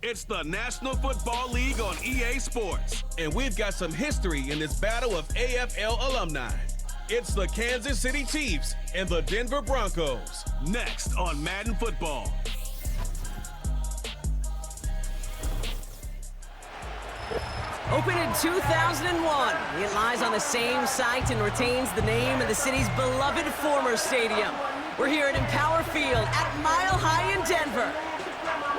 It's the National Football League on EA Sports, and we've got some history in this battle of AFL alumni. It's the Kansas City Chiefs and the Denver Broncos, next on Madden Football. Opened in 2001, it lies on the same site and retains the name of the city's beloved former stadium. We're here at Empower Field at Mile High in Denver.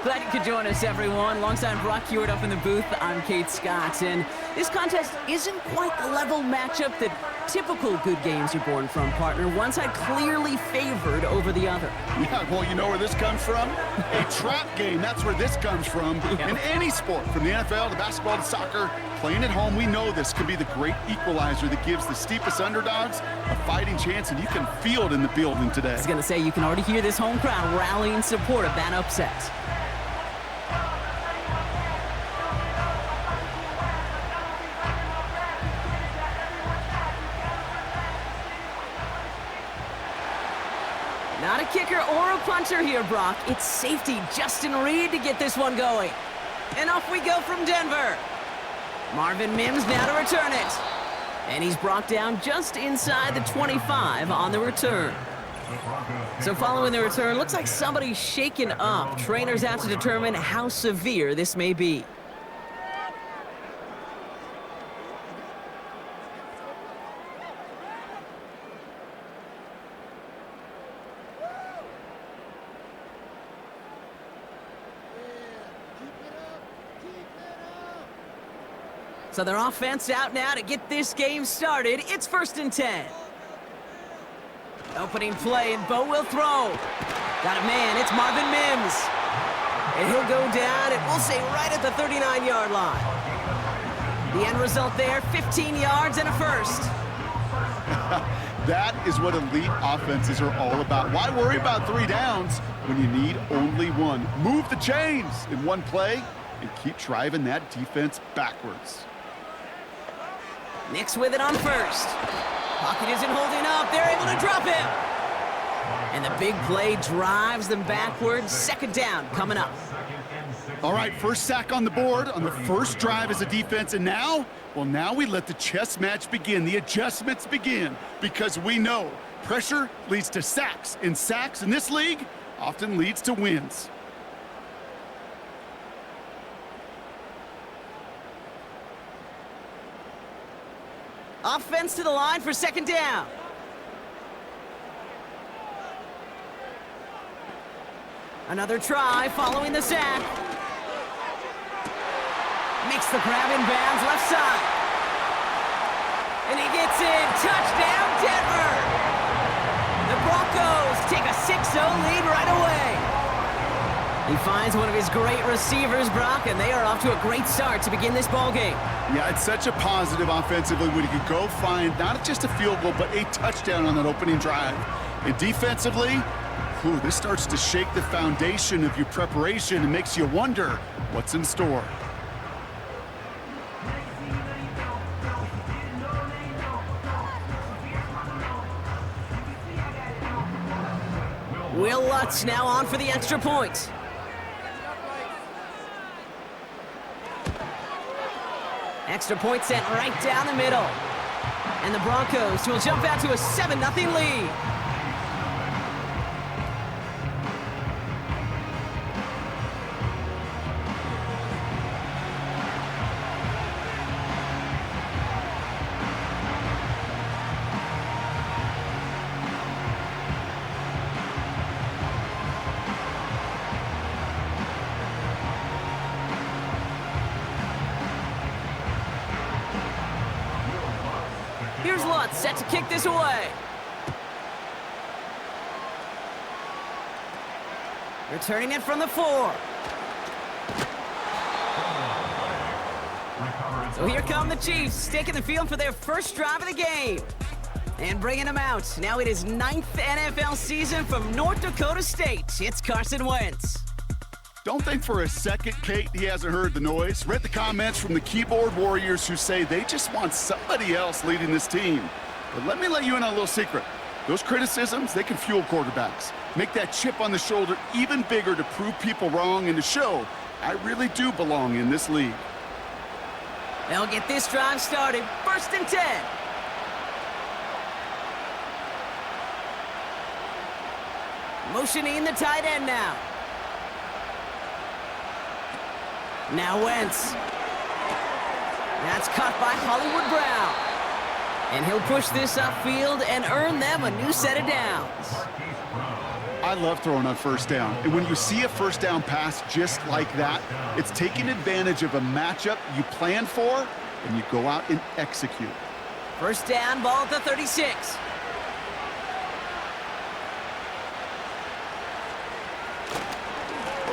Glad you could join us, everyone. Alongside Brock Hewitt up in the booth, I'm Kate Scott. And this contest isn't quite the level matchup that typical good games are born from, partner. One side clearly favored over the other. Yeah, well, you know where this comes from? A trap game. That's where this comes from. Yeah. In any sport, from the NFL to basketball to soccer, playing at home, we know this can be the great equalizer that gives the steepest underdogs a fighting chance, and you can feel it in the building today. I was going to say, you can already hear this home crowd rallying in support of that upset. Not a kicker or a punter here, Brock. It's safety Justin Reed to get this one going. And off we go from Denver. Marvin Mims now to return it. And he's brought down just inside the 25 on the return. So following the return, looks like somebody's shaken up. Trainers have to determine how severe this may be. So their offense out now to get this game started. It's 1st and 10. Opening play, and Bo will throw. Got a man, it's Marvin Mims. And he'll go down, and we'll say right at the 39-yard line. The end result there, 15 yards and a first. That is what elite offenses are all about. Why worry about 3 downs when you need only one? Move the chains in one play and keep driving that defense backwards. Nix with it on first. Pocket isn't holding up. They're able to drop him. And the big play drives them backwards. 2nd down coming up. All right, first sack on the board on the first drive as a defense. And now, well, now we let the chess match begin. The adjustments begin because we know pressure leads to sacks. And sacks in this league often leads to wins. Offense to the line for 2nd down. Another try following the sack. Makes the grab in bounds left side. And he gets in. Touchdown, Denver. The Broncos take a 6-0 lead right away. He finds one of his great receivers, Brock, and they are off to a great start to begin this ball game. Yeah, it's such a positive offensively when you can go find not just a field goal, but a touchdown on that opening drive. And defensively, this starts to shake the foundation of your preparation and makes you wonder what's in store. Will Lutz now on for the extra point. Extra point sent right down the middle. And the Broncos will jump out to a 7-0 lead. Here's Lutz, set to kick this away. Returning it from the 4. So here come the Chiefs, taking the field for their first drive of the game. And bringing them out. Now it is 9th NFL season from North Dakota State. It's Carson Wentz. Don't think for a second, Kate, he hasn't heard the noise. Read the comments from the keyboard warriors who say they just want somebody else leading this team. But let me let you in on a little secret. Those criticisms, they can fuel quarterbacks. Make that chip on the shoulder even bigger to prove people wrong and to show I really do belong in this league. They'll get this drive started. 1st and 10. Motioning the tight end now. Now Wentz. That's caught by Hollywood Brown. And he'll push this upfield and earn them a new set of downs. I love throwing on 1st down. And when you see a 1st down pass just like that, it's taking advantage of a matchup you plan for, and you go out and execute. 1st down, ball at the 36.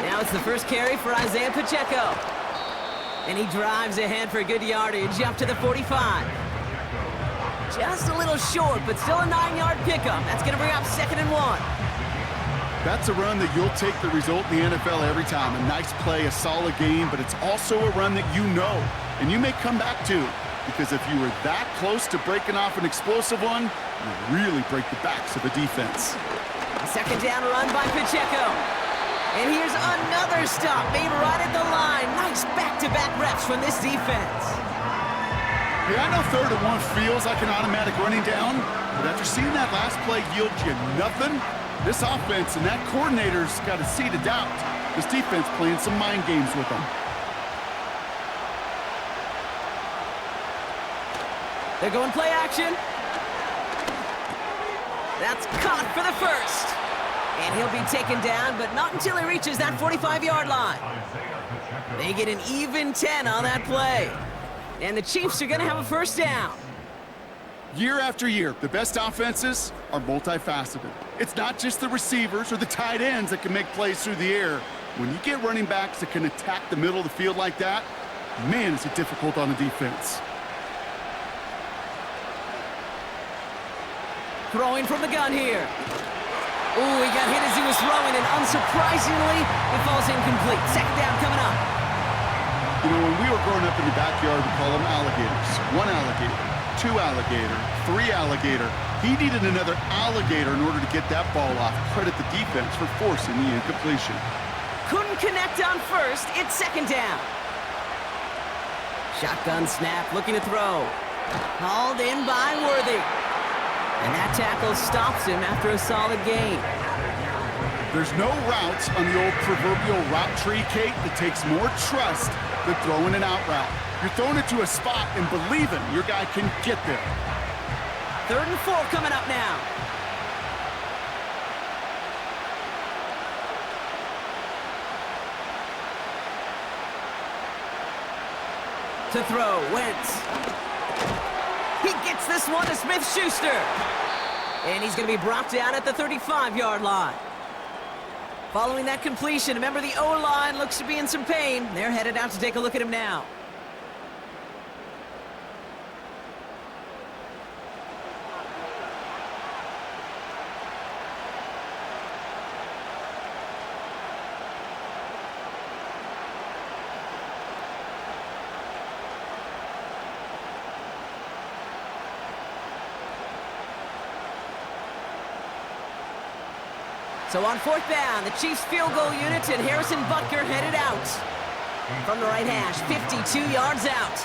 Now it's the first carry for Isaiah Pacheco. And he drives ahead for good yardage up to the 45. Just a little short, but still a 9-yard pickup. That's going to bring up 2nd and 1. That's a run that you'll take the result in the NFL every time. A nice play, a solid game, but it's also a run that you know, and you may come back to. Because if you were that close to breaking off an explosive one, you really break the backs of the defense. A 2nd down run by Pacheco. And here's another stop made right at the line. Nice back-to-back reps from this defense. Hey, I know 3rd and 1 feels like an automatic running down, but after seeing that last play yield you nothing, this offense and that coordinator's got a seed of doubt. This defense playing some mind games with them. They're going play action. That's caught for the 1st. And he'll be taken down, but not until he reaches that 45-yard line. They get an even 10 on that play. And the Chiefs are going to have a 1st down. Year after year, the best offenses are multifaceted. It's not just the receivers or the tight ends that can make plays through the air. When you get running backs that can attack the middle of the field like that, man, is it difficult on the defense. Throwing from the gun here. Ooh, he got hit as he was throwing, and unsurprisingly, it falls incomplete. 2nd down coming up. You know, when we were growing up in the backyard, we call them alligators. 1 alligator, 2 alligator, 3 alligator. He needed another alligator in order to get that ball off. Credit the defense for forcing the incompletion. Couldn't connect on 1st. It's 2nd down. Shotgun snap, looking to throw. Hauled in by Worthy. And that tackle stops him after a solid gain. There's no routes on the old proverbial route tree, Kate, that takes more trust than throwing an out route. You're throwing it to a spot and believing your guy can get there. 3rd and 4 coming up now. To throw, Wentz. He gets this one to Smith-Schuster. And he's going to be brought down at the 35-yard line. Following that completion, remember the O-line looks to be in some pain. They're headed out to take a look at him now. So on 4th down, the Chiefs field goal unit and Harrison Butker headed out. From the right hash, 52 yards out.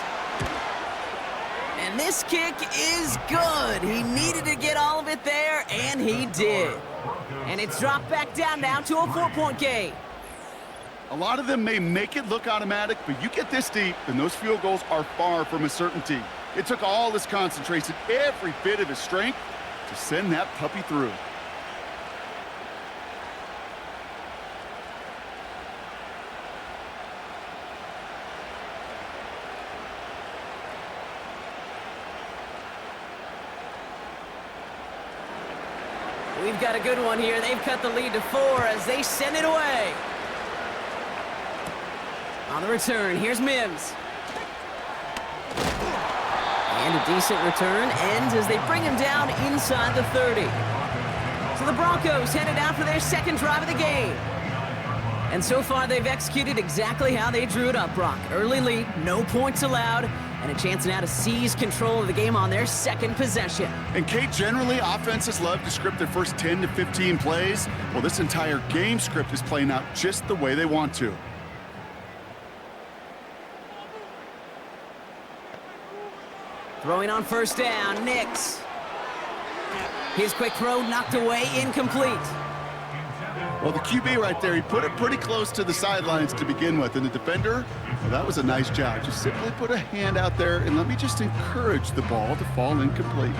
And this kick is good. He needed to get all of it there, and he did. And it's dropped back down now to a 4-point game. A lot of them may make it look automatic, but you get this deep, and those field goals are far from a certainty. It took all his concentration, every bit of his strength, to send that puppy through. We've got a good one here. They've cut the lead to 4 as they send it away. On the return, here's Mims. And a decent return ends as they bring him down inside the 30. So the Broncos headed out for their 2nd drive of the game. And so far, they've executed exactly how they drew it up, Brock. Early lead, no points allowed, and a chance now to seize control of the game on their 2nd possession. And Kate, generally, offenses love to script their first 10 to 15 plays. Well, this entire game script is playing out just the way they want to. Throwing on first down, Nix. His quick throw knocked away, incomplete. Well, the QB right there, he put it pretty close to the sidelines to begin with. And the defender, well, that was a nice job. Just simply put a hand out there and let me just encourage the ball to fall incomplete.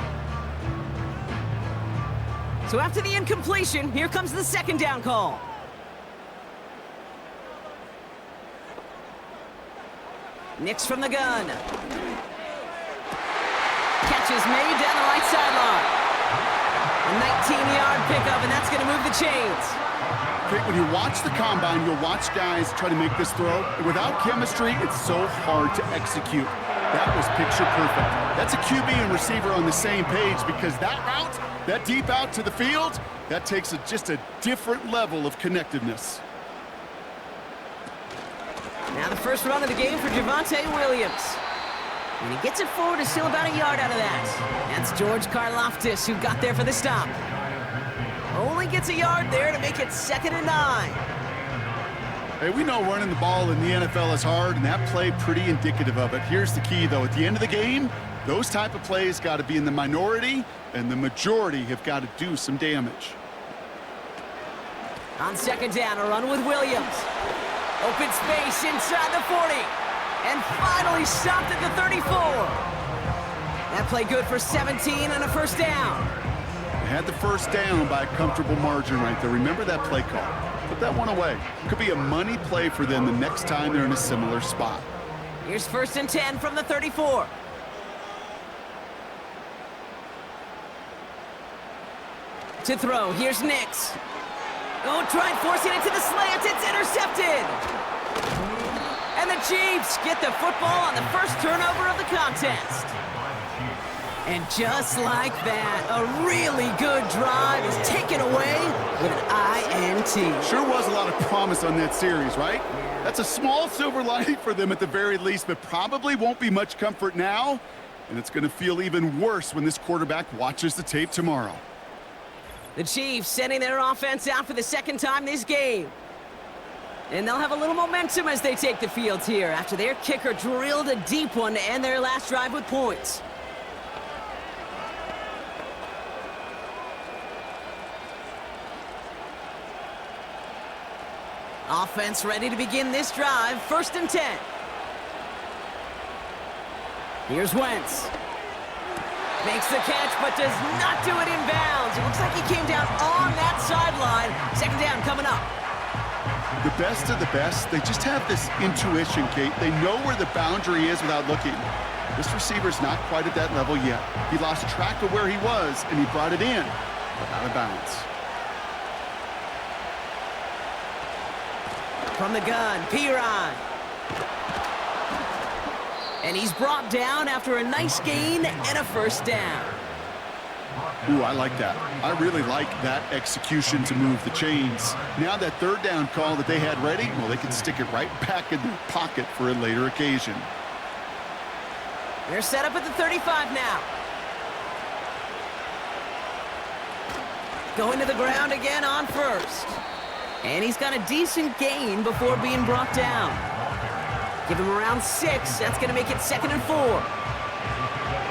So after the incompletion, here comes the second down call. Nix from the gun. Catch is made down the right sideline. A 19-yard pickup, and that's going to move the chains. Okay, when you watch the combine, you'll watch guys try to make this throw. Without chemistry, it's so hard to execute. That was picture perfect. That's a QB and receiver on the same page because that route, that deep out to the field, that takes just a different level of connectedness. Now the first run of the game for Javonte Williams. And he gets it forward to still about a yard out of that. That's George Karlaftis who got there for the stop. Only gets a yard there to make it 2nd and 9. Hey, we know running the ball in the NFL is hard, and that play pretty indicative of it. Here's the key, though. At the end of the game, those type of plays got to be in the minority, and the majority have got to do some damage. On second down, a run with Williams. Open space inside the 40. And finally stopped at the 34. That play good for 17 and a first down. They had the first down by a comfortable margin right there. Remember that play call. Put that one away. Could be a money play for them the next time they're in a similar spot. Here's 1st and 10 from the 34. To throw, here's Nix. Oh, trying forcing it to the slant. It's intercepted. And the Chiefs get the football on the first turnover of the contest. And just like that, a really good drive is taken away with an INT. Sure was a lot of promise on that series, right? That's a small silver lining for them at the very least, but probably won't be much comfort now. And it's going to feel even worse when this quarterback watches the tape tomorrow. The Chiefs sending their offense out for the second time this game. And they'll have a little momentum as they take the field here after their kicker drilled a deep one to end their last drive with points. Offense ready to begin this drive, 1st and 10. Here's Wentz. Makes the catch, but does not do it in bounds. It looks like he came down on that sideline. Second down coming up. The best of the best, they just have this intuition, Kate. They know where the boundary is without looking. This receiver's not quite at that level yet. He lost track of where he was, and he brought it in, but out of bounds. From the gun, Piran. And he's brought down after a nice gain and a first down. Ooh, I like that. I really like that execution to move the chains. Now that third down call that they had ready, well, they can stick it right back in their pocket for a later occasion. They're set up at the 35 now. Going to the ground again on first. And he's got a decent gain before being brought down. Give him around 6. That's going to make it 2nd and 4.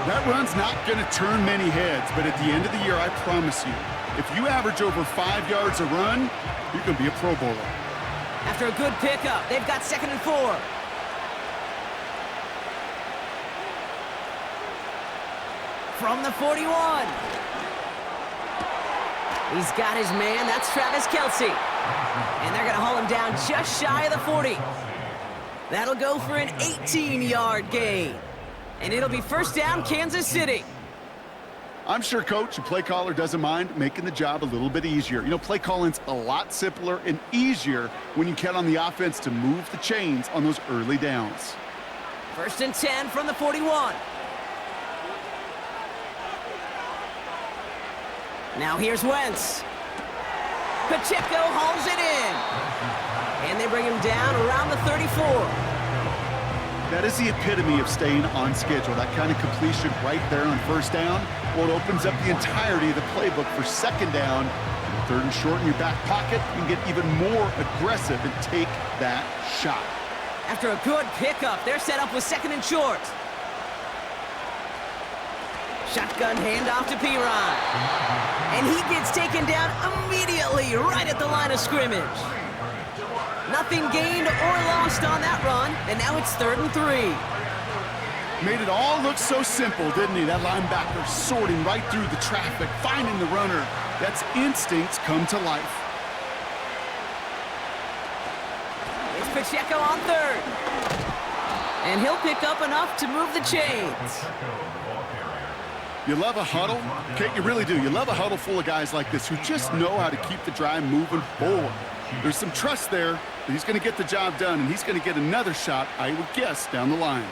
That run's not going to turn many heads, but at the end of the year, I promise you, if you average over 5 yards a run, you're going to be a Pro Bowler. After a good pickup, they've got 2nd and 4. From the 41. He's got his man. That's Travis Kelce. And they're going to haul him down just shy of the 40. That'll go for an 18-yard gain. And it'll be first down, Kansas City. I'm sure coach and play caller doesn't mind making the job a little bit easier. You know, play calling's a lot simpler and easier when you count on the offense to move the chains on those early downs. 1st and 10 from the 41. Now here's Wentz. Pacheco hauls it in. And they bring him down around the 34. That is the epitome of staying on schedule. That kind of completion right there on first down. Well, it opens up the entirety of the playbook for second down. Third and short in your back pocket, you can get even more aggressive and take that shot. After a good pickup, they're set up with 2nd and short. Shotgun handoff to P-Ron. And he gets taken down immediately right at the line of scrimmage. Nothing gained or lost on that run, and now it's 3rd and 3. Made it all look so simple, didn't he? That linebacker sorting right through the traffic, finding the runner. That's instincts come to life. It's Pacheco on 3rd. And he'll pick up enough to move the chains. You love a huddle? Kate, you really do. You love a huddle full of guys like this who just know how to keep the drive moving forward. There's some trust there that he's going to get the job done, and he's going to get another shot, I would guess, down the line.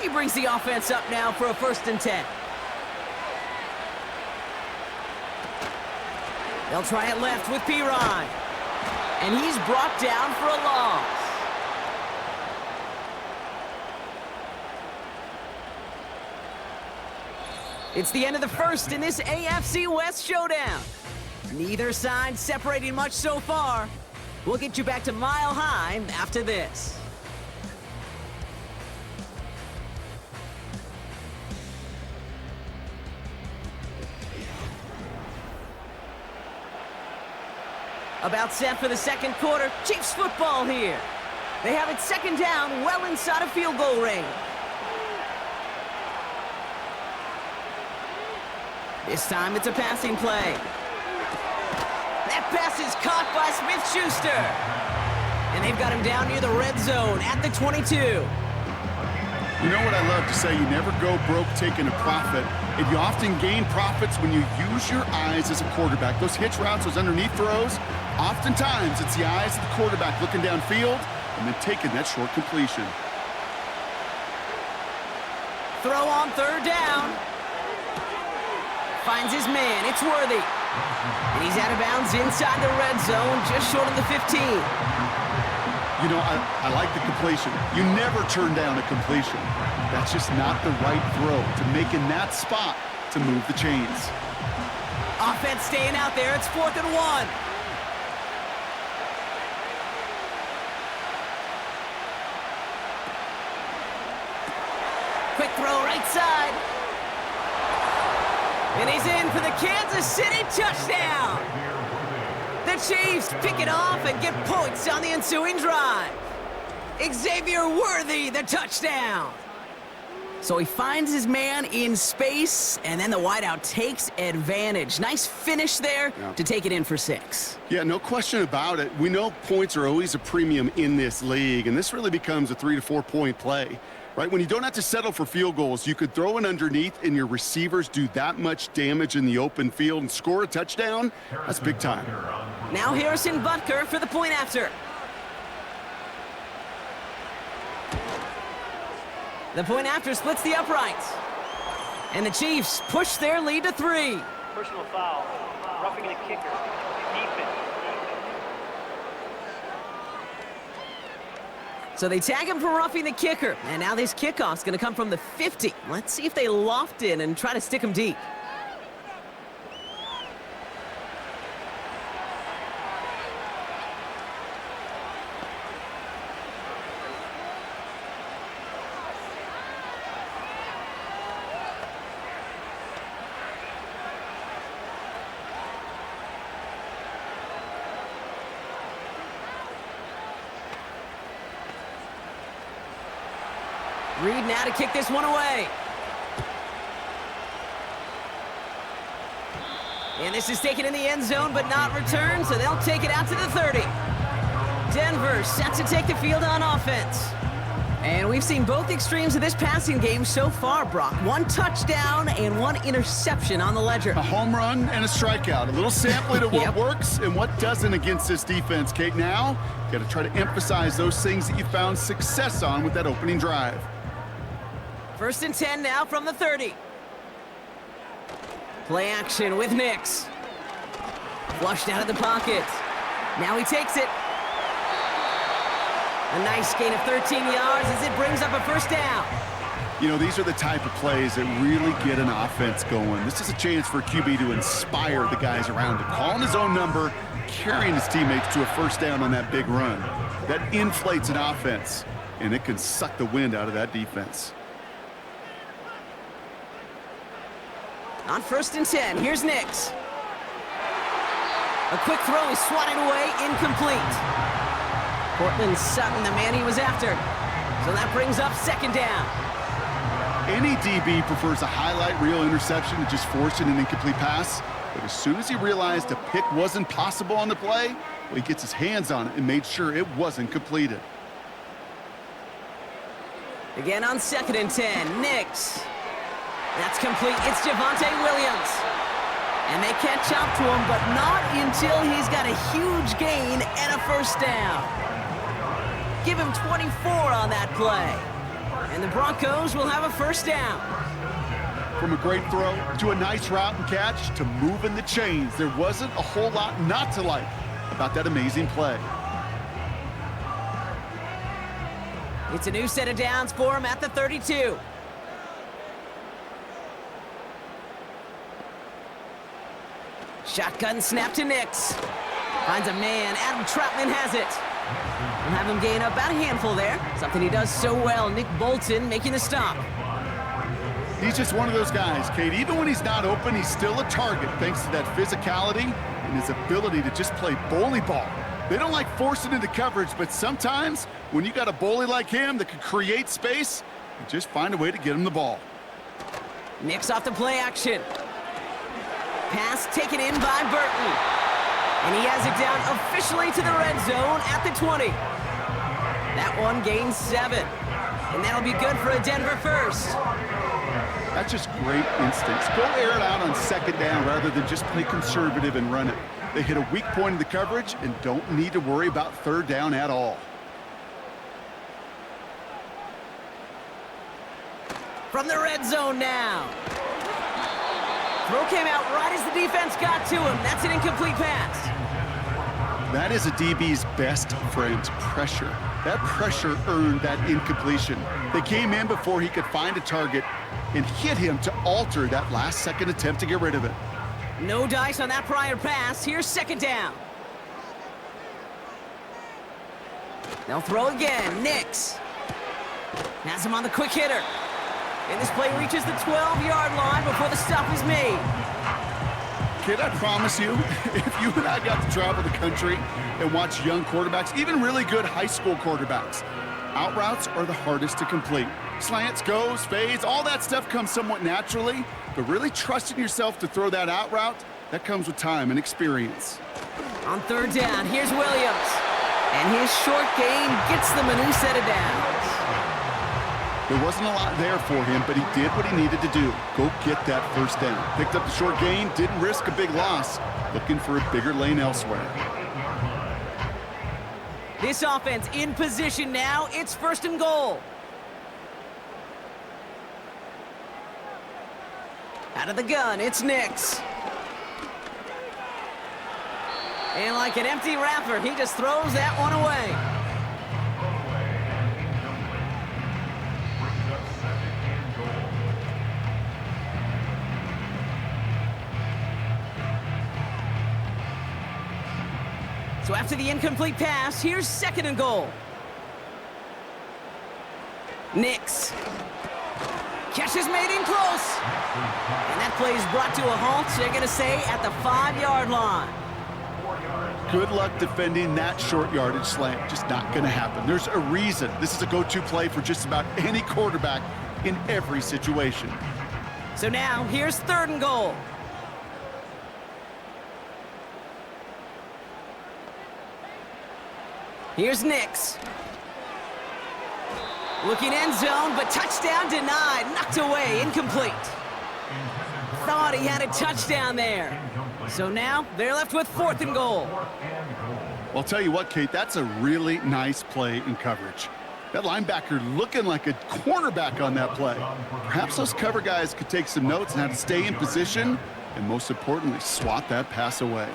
He brings the offense up now for a 1st and 10. They'll try it left with P-Ron. And he's brought down for a loss. It's the end of the 1st in this AFC West showdown. Neither side separating much so far. We'll get you back to Mile High after this. About set for the 2nd quarter. Chiefs football here. They have it 2nd down, well inside of field goal range. This time it's a passing play. That pass is caught by Smith-Schuster. And they've got him down near the red zone at the 22. You know what I love to say? You never go broke taking a profit. And you often gain profits when you use your eyes as a quarterback. Those hitch routes, those underneath throws, oftentimes it's the eyes of the quarterback looking downfield and then taking that short completion. Throw on 3rd down. Finds his man. It's Worthy. And he's out of bounds inside the red zone, just short of the 15. You know, I like the completion. You never turn down a completion. That's just not the right throw to make in that spot to move the chains. Offense staying out there. It's 4th and 1. Quick throw right side. And he's in for the Kansas City touchdown. The Chiefs pick it off and get points on the ensuing drive. Xavier Worthy, the touchdown. So he finds his man in space, and then the wideout takes advantage. Nice finish there to take it in for 6. Yeah, no question about it. We know points are always a premium in this league, and this really becomes a 3 to 4 point play. Right, when you don't have to settle for field goals, you could throw it underneath and your receivers do that much damage in the open field and score a touchdown. That's big time. Now Harrison Butker for the point after. The point after splits the uprights. And the Chiefs push their lead to 3. Personal foul, roughing the kicker, defense. So they tag him for roughing the kicker. And now this kickoff's going to come from the 50. Let's see if they loft in and try to stick him deep. Reed now to kick this one away. And this is taken in the end zone, but not returned, so they'll take it out to the 30. Denver set to take the field on offense. And we've seen both extremes of this passing game so far, Brock. 1 touchdown and 1 interception on the ledger. A home run and a strikeout. A little sampling of what works and what doesn't against this defense, Kate. Now, got to try to emphasize those things that you found success on with that opening drive. 1st and 10 now from the 30. Play action with Nix. Flushed out of the pocket. Now he takes it. A nice gain of 13 yards as it brings up a 1st down. You know, these are the type of plays that really get an offense going. This is a chance for QB to inspire the guys around him. Calling his own number, carrying his teammates to a 1st down on that big run. That inflates an offense, and it can suck the wind out of that defense. On 1st and 10, here's Nix. A quick throw is swatted away, incomplete. Cortland Sutton, the man he was after. So that brings up 2nd down. Any DB prefers a highlight reel interception to just forcing an incomplete pass. But as soon as he realized a pick wasn't possible on the play, well, he gets his hands on it and made sure it wasn't completed. Again on 2nd and 10, Nix. That's complete. It's Javonte Williams. And they catch up to him, but not until he's got a huge gain and a 1st down. Give him 24 on that play. And the Broncos will have a 1st down. From a great throw to a nice route and catch to moving the chains, there wasn't a whole lot not to like about that amazing play. It's a new set of downs for him at the 32. Shotgun snap to Nix. Finds a man. Adam Troutman has it. We'll have him gain about a handful there. Something he does so well. Nick Bolton making the stop. He's just one of those guys, Kate. Even when he's not open, he's still a target thanks to that physicality and his ability to just play bully ball. They don't like forcing into coverage, but sometimes when you got a bully like him that can create space, you just find a way to get him the ball. Nix off the play action. Pass taken in by Burton. And he has it down officially to the red zone at the 20. That one gains 7. And that'll be good for a Denver 1st. That's just great instincts. Go air it out on 2nd down rather than just play conservative and run it. They hit a weak point in the coverage and don't need to worry about 3rd down at all. From the red zone now. Throw came out right as the defense got to him. That's an incomplete pass. That is a DB's best friend, pressure. That pressure earned that incompletion. They came in before he could find a target and hit him to alter that last-second attempt to get rid of it. No dice on that prior pass. Here's 2nd down. They'll throw again. Nix has him on the quick hitter. And this play reaches the 12-yard line before the stop is made. Kid, I promise you, if you and I got to travel the country and watch young quarterbacks, even really good high school quarterbacks, out routes are the hardest to complete. Slants, goes, fades, all that stuff comes somewhat naturally, but really trusting yourself to throw that out route, that comes with time and experience. On 3rd down, here's Williams. And his short gain gets them a new set of downs. There wasn't a lot there for him, but he did what he needed to do. Go get that 1st down. Picked up the short gain, didn't risk a big loss. Looking for a bigger lane elsewhere. This offense in position now. It's 1st and goal. Out of the gun, it's Nix. And like an empty wrapper, he just throws that one away. So after the incomplete pass, here's 2nd and goal. Nix. Catch is made in close. And that play is brought to a halt, they're going to say, at the 5-yard line. Good luck defending that short yardage slant. Just not going to happen. There's a reason. This is a go-to play for just about any quarterback in every situation. So now, here's 3rd and goal. Here's Nix. Looking end zone, but touchdown denied. Knocked away, incomplete. Thought he had a touchdown there. So now, they're left with 4th and goal. Well, I'll tell you what, Kate, that's a really nice play in coverage. That linebacker looking like a cornerback on that play. Perhaps those cover guys could take some notes on how to stay in position and, most importantly, swat that pass away.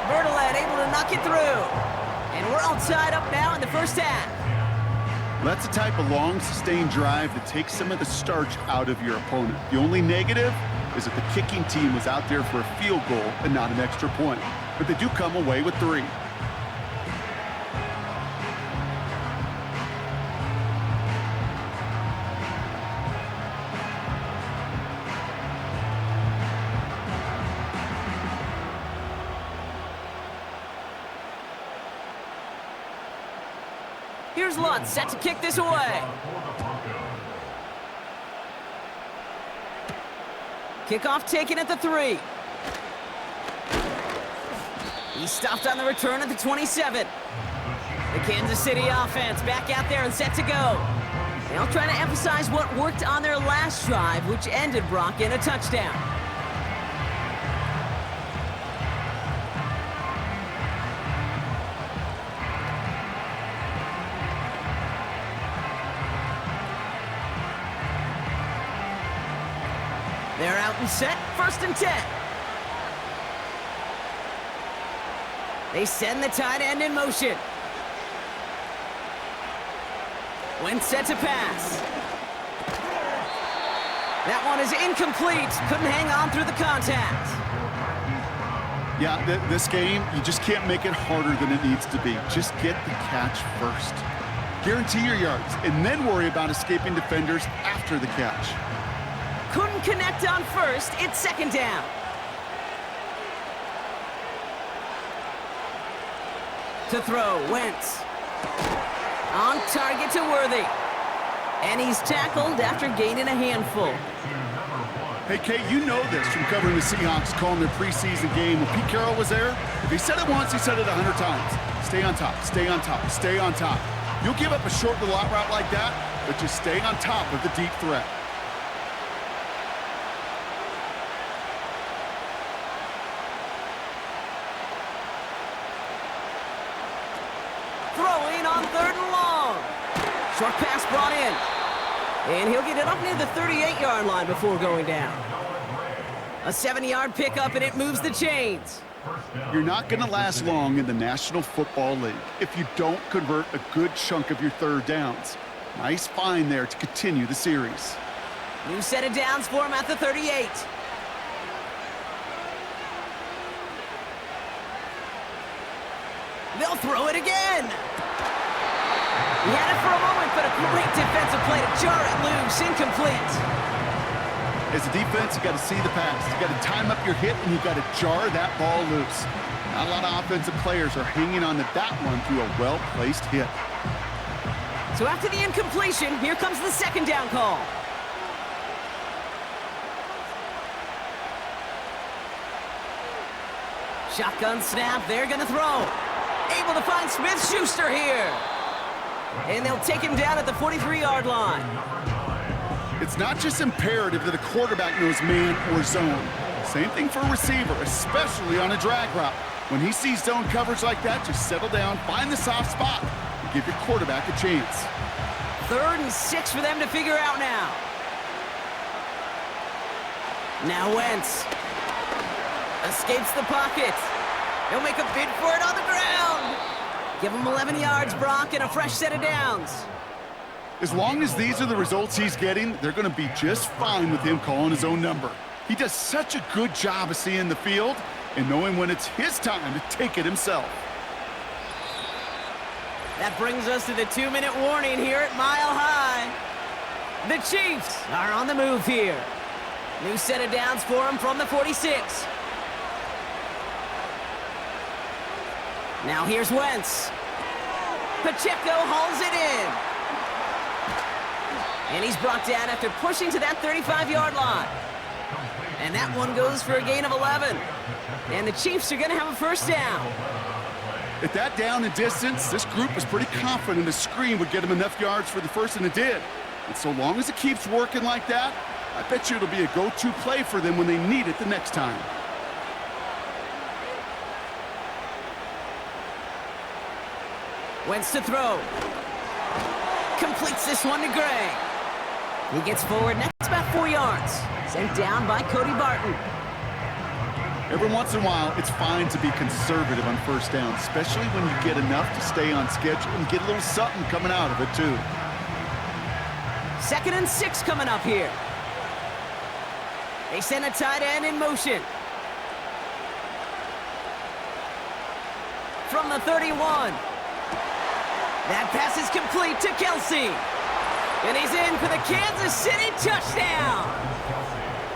Bertolet able to knock it through. And we're all tied up now in the 1st half. That's the type of long, sustained drive that takes some of the starch out of your opponent. The only negative is that the kicking team was out there for a field goal and not an extra point. But they do come away with 3. Here's Lutz, set to kick this away. Kickoff taken at the 3. He's stopped on the return at the 27. The Kansas City offense back out there and set to go. They'll try to emphasize what worked on their last drive, which ended Brock in a touchdown. They're out and set, 1st and 10. They send the tight end in motion. Wentz set to pass. That one is incomplete. Couldn't hang on through the contact. Yeah, this game, you just can't make it harder than it needs to be. Just get the catch first. Guarantee your yards, and then worry about escaping defenders after the catch. Couldn't connect on 1st. It's 2nd down. To throw, Wentz. On target to Worthy. And he's tackled after gaining a handful. Hey, Kate, you know this from covering the Seahawks, calling their preseason game. When Pete Carroll was there, if he said it once, he said it 100 times. Stay on top, stay on top, stay on top. You'll give up a short little out route like that, but just stay on top of the deep threat. Throwing on 3rd and long. Short pass brought in. And he'll get it up near the 38-yard line before going down. A 7-yard pickup, and it moves the chains. You're not going to last long in the National Football League if you don't convert a good chunk of your 3rd downs. Nice find there to continue the series. New set of downs for him at the 38. They'll throw it again. He had it for a moment, but a great defensive play to jar it loose. Incomplete. As a defense, you got to see the pass. You got to time up your hit, and you got to jar that ball loose. Not a lot of offensive players are hanging on to that one through a well-placed hit. So after the incompletion, here comes the 2nd down call. Shotgun snap, they're gonna throw. Able to find Smith-Schuster here. And they'll take him down at the 43-yard line. It's not just imperative that a quarterback knows man or zone. Same thing for a receiver, especially on a drag route. When he sees zone coverage like that, just settle down, find the soft spot, and give your quarterback a chance. 3rd and 6 for them to figure out now. Now Wentz escapes the pocket. He'll make a bid for it on the ground. Give him 11 yards, Brock, and a fresh set of downs. As long as these are the results he's getting, they're going to be just fine with him calling his own number. He does such a good job of seeing the field and knowing when it's his time to take it himself. That brings us to the 2-minute warning here at Mile High. The Chiefs are on the move here. New set of downs for him from the 46. Now here's Wentz. Pacheco hauls it in. And he's brought down after pushing to that 35-yard line. And that one goes for a gain of 11. And the Chiefs are going to have a 1st down. At that down and distance, this group was pretty confident a screen would get them enough yards for the 1st, and it did. And so long as it keeps working like that, I bet you it'll be a go-to play for them when they need it the next time. Wentz to throw. Completes this one to Gray. He gets forward next about 4 yards. Sent down by Cody Barton. Every once in a while, it's fine to be conservative on 1st down, especially when you get enough to stay on schedule and get a little something coming out of it, too. 2nd and 6 coming up here. They send a tight end in motion. From the 31. That pass is complete to Kelsey. And he's in for the Kansas City touchdown.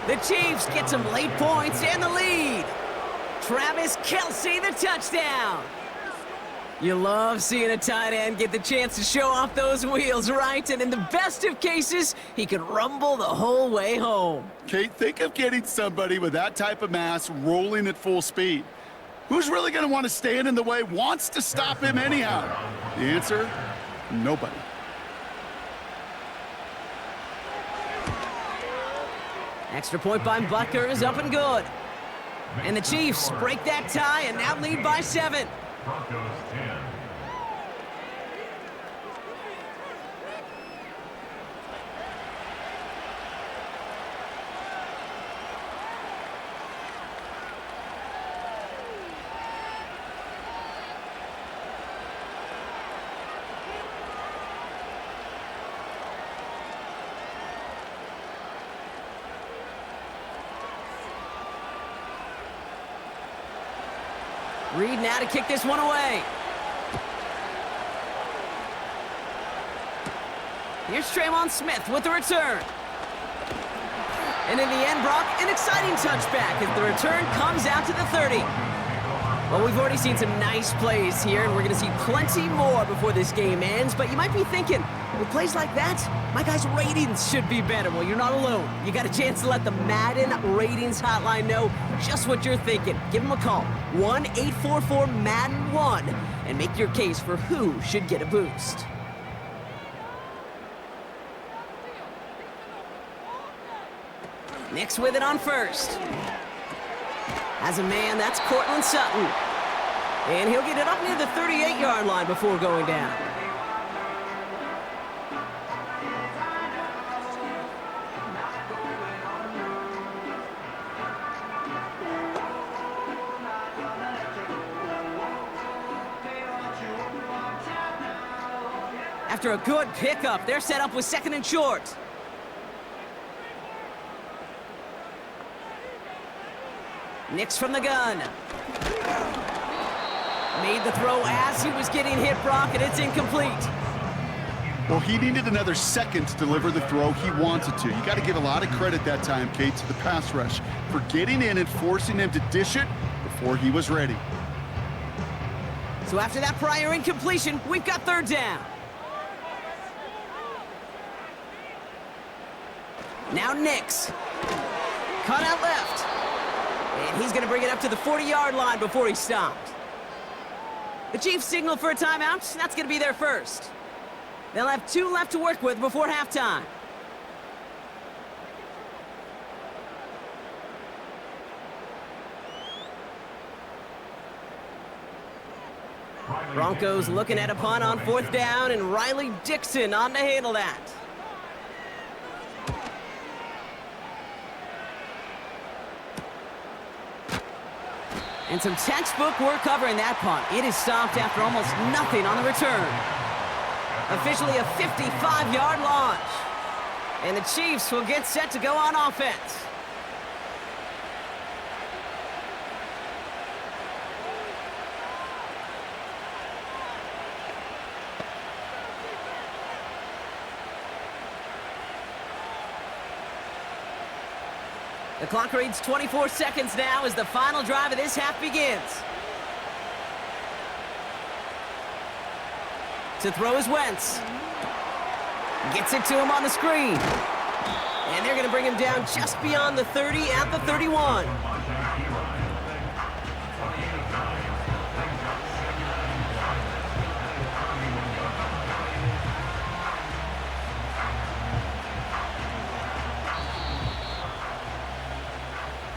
The Chiefs get some late points and the lead. Travis Kelsey, the touchdown. You love seeing a tight end get the chance to show off those wheels, right? And in the best of cases, he can rumble the whole way home. Kate, think of getting somebody with that type of mass rolling at full speed. Who's really going to want to stand in the way, wants to stop him anyhow? The answer, nobody. Extra point by Butker is up and good. And the Chiefs break that tie and now lead by 7. Broncos 10. Reed now to kick this one away. Here's Traymon Smith with the return. And in the end, Brock, an exciting touchback as the return comes out to the 30. Well, we've already seen some nice plays here, and we're going to see plenty more before this game ends. But you might be thinking, with plays like that, my guys' ratings should be better. Well, you're not alone. You got a chance to let the Madden ratings hotline know just what you're thinking. Give them a call, 1-844-MADDEN-1, and make your case for who should get a boost. Nix with it on first. As a man, that's Cortland Sutton. And he'll get it up near the 38-yard line before going down. After a good pickup, they're set up with 2nd and short. Nix from the gun. Made the throw as he was getting hit, Brock, and it's incomplete. Well, he needed another second to deliver the throw he wanted to. You got to give a lot of credit that time, Kate, to the pass rush for getting in and forcing him to dish it before he was ready. So after that prior incompletion, we've got 3rd down. Now Nix. Cut out left. And he's going to bring it up to the 40-yard line before he stopped. The Chiefs signal for a timeout. That's going to be their first. They'll have 2 left to work with before halftime. Broncos looking at a punt on 4th down, and Riley Dixon on to handle that. And some textbook work covering that punt. It is stopped after almost nothing on the return. Officially a 55-yard launch. And the Chiefs will get set to go on offense. The clock reads 24 seconds now as the final drive of this half begins. To throw is Wentz. Gets it to him on the screen. And they're going to bring him down just beyond the 30 at the 31.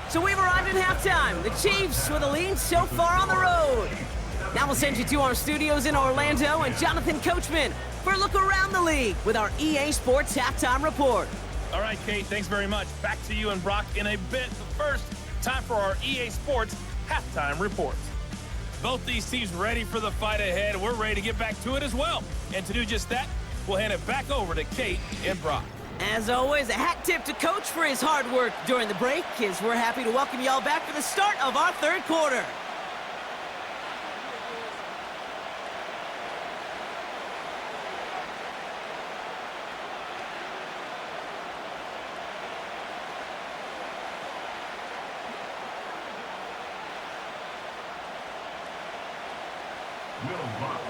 So we've arrived at halftime. The Chiefs with a lead so far on the road. Now we'll send you to our studios in Orlando and Jonathan Coachman for a look around the league with our EA Sports Halftime Report. All right, Kate, thanks very much. Back to you and Brock in a bit. But first, time for our EA Sports Halftime Report. Both these teams ready for the fight ahead. We're ready to get back to it as well. And to do just that, we'll hand it back over to Kate and Brock. As always, a hat tip to Coach for his hard work during the break, as we're happy to welcome y'all back for the start of our 3rd quarter.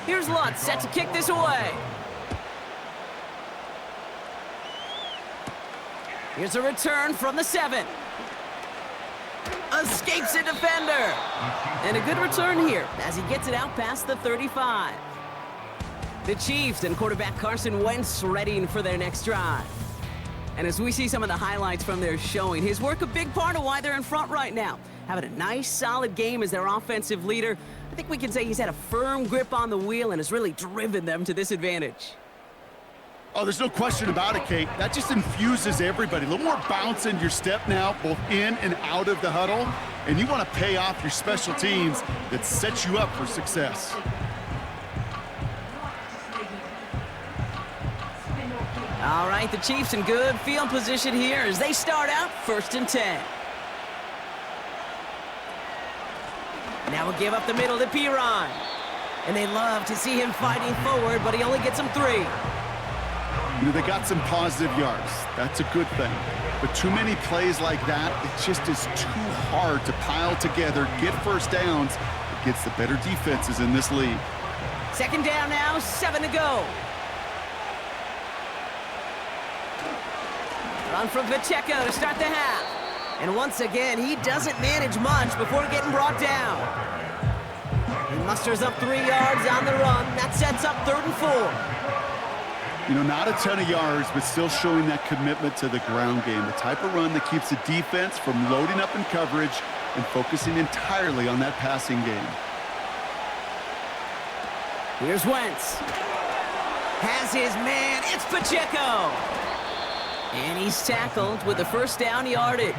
Here's Lutz set to kick this away. Here's a return from the 7. Escapes a defender. And a good return here as he gets it out past the 35. The Chiefs and quarterback Carson Wentz readying for their next drive. And as we see some of the highlights from their showing, his work a big part of why they're in front right now. Having a nice, solid game as their offensive leader. I think we can say he's had a firm grip on the wheel and has really driven them to this advantage. Oh, there's no question about it, Kate. That just infuses everybody. A little more bounce in your step now, both in and out of the huddle. And you want to pay off your special teams that sets you up for success. All right, the Chiefs in good field position here as they start out 1st and 10. Now we'll give up the middle to Piron. And they love to see him fighting forward, but he only gets them 3. You know, they got some positive yards. That's a good thing. But too many plays like that, it just is too hard to pile together, get first downs against the better defenses in this league. 2nd down now, 7 to go. Run from Pacheco to start the half. And once again, he doesn't manage much before getting brought down. He musters up 3 yards on the run. That sets up 3rd and 4. You know, not a ton of yards, but still showing that commitment to the ground game. The type of run that keeps the defense from loading up in coverage and focusing entirely on that passing game. Here's Wentz. Has his man. It's Pacheco. And he's tackled with the 1st down yardage.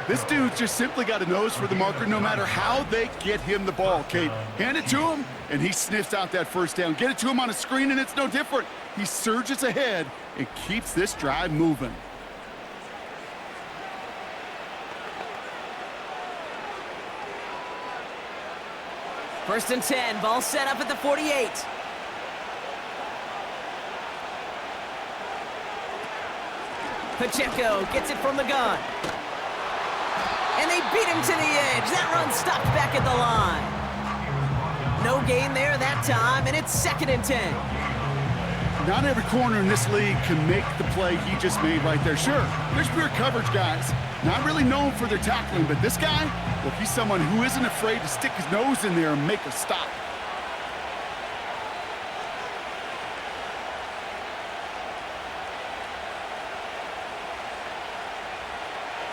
This dude's just simply got a nose for the marker no matter how they get him the ball, Kate. Hand it to him, and he sniffs out that 1st down. Get it to him on a screen, and it's no different. He surges ahead and keeps this drive moving. First and 10, ball set up at the 48. Pacheco gets it from the gun. And they beat him to the edge. That run stopped back at the line. No gain there that time, and it's 2nd and 10. Not every corner in this league can make the play he just made right there. Sure, there's pure coverage guys. Not really known for their tackling, but this guy, well, he's someone who isn't afraid to stick his nose in there and make a stop.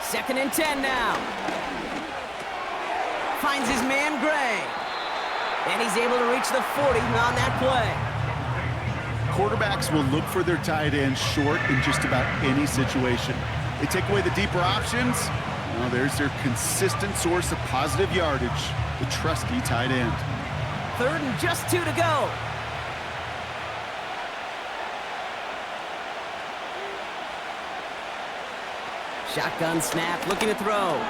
Second and 10 now. Finds his man Gray. And he's able to reach the 40 on that play. Quarterbacks will look for their tight end short in just about any situation. They take away the deeper options. Well, there's their consistent source of positive yardage, the trusty tight end. 3rd and just 2 to go. Shotgun snap, looking to throw.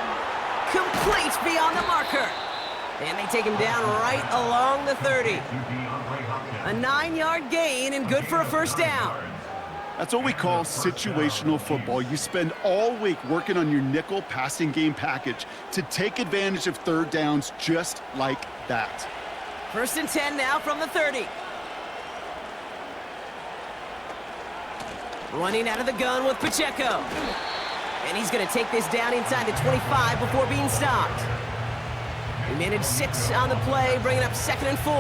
Complete beyond the marker. And they take him down right along the 30. A 9-yard gain and good for a 1st down. That's what we call situational football. You spend all week working on your nickel passing game package to take advantage of 3rd downs just like that. 1st and 10 now from the 30. Running out of the gun with Pacheco. And he's going to take this down inside the 25 before being stopped. He managed 6 on the play, bringing up 2nd and 4.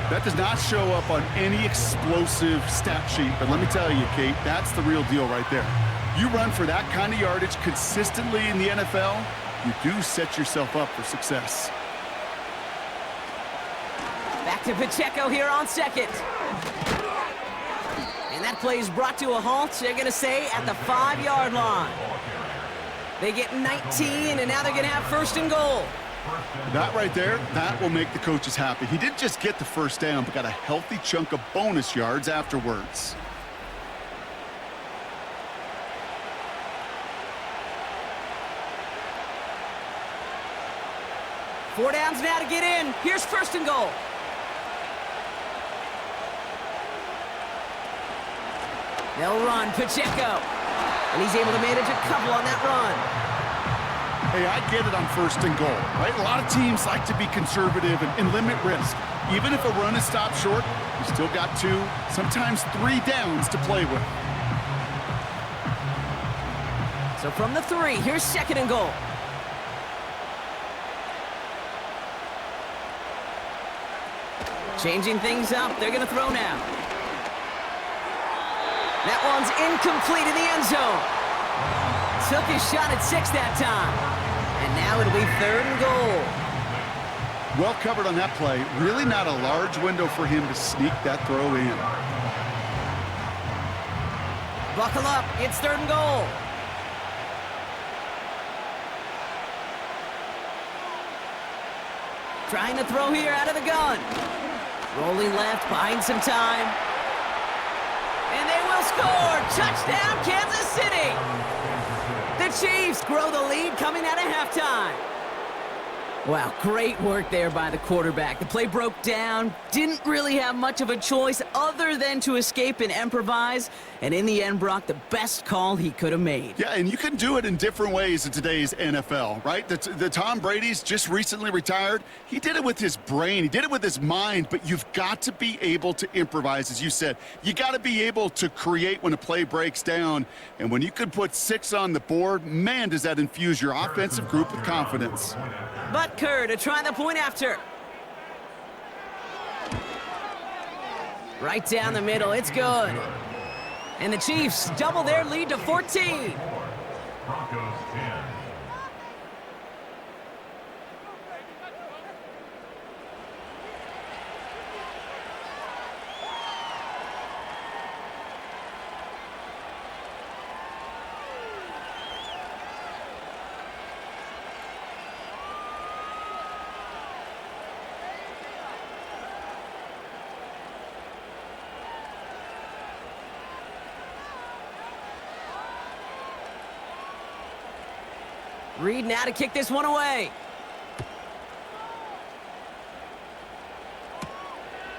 That does not show up on any explosive stat sheet, but let me tell you, Kate, that's the real deal right there. You run for that kind of yardage consistently in the NFL, you do set yourself up for success. Back to Pacheco here on 2nd. And that play is brought to a halt, they're going to say, at the 5-yard line. They get 19, and now they're going to have 1st and goal. That right there, that will make the coaches happy. He didn't just get the 1st down, but got a healthy chunk of bonus yards afterwards. Four downs now to get in. Here's 1st and goal. They'll run Pacheco. And he's able to manage a couple on that run. Hey, I get it on 1st and goal, right? A lot of teams like to be conservative and limit risk. Even if a run is stopped short, you still got 2, sometimes 3 downs to play with. So from the 3, here's 2nd and goal. Changing things up, they're going to throw now. That one's incomplete in the end zone. Took his shot at 6 that time. And now it'll be 3rd and goal. Well covered on that play. Really not a large window for him to sneak that throw in. Buckle up, it's 3rd and goal. Trying to throw here out of the gun. Rolling left, buying some time. And they will score! Touchdown, Kansas City! The Chiefs grow the lead coming out of halftime. Wow, great work there by the quarterback. The play broke down, didn't really have much of a choice other than to escape and improvise. And in the end, Brock, the best call he could have made. Yeah, and you can do it in different ways in today's NFL, right? The Tom Brady's just recently retired. He did it with his brain. He did it with his mind, but you've got to be able to improvise, as you said. You got to be able to create when a play breaks down. And when you can put 6 on the board, man, does that infuse your offensive group with confidence. Butker to try the point after. Right down the middle, it's good. And the Chiefs double their lead to 14. Broncos 10. Reed now to kick this one away.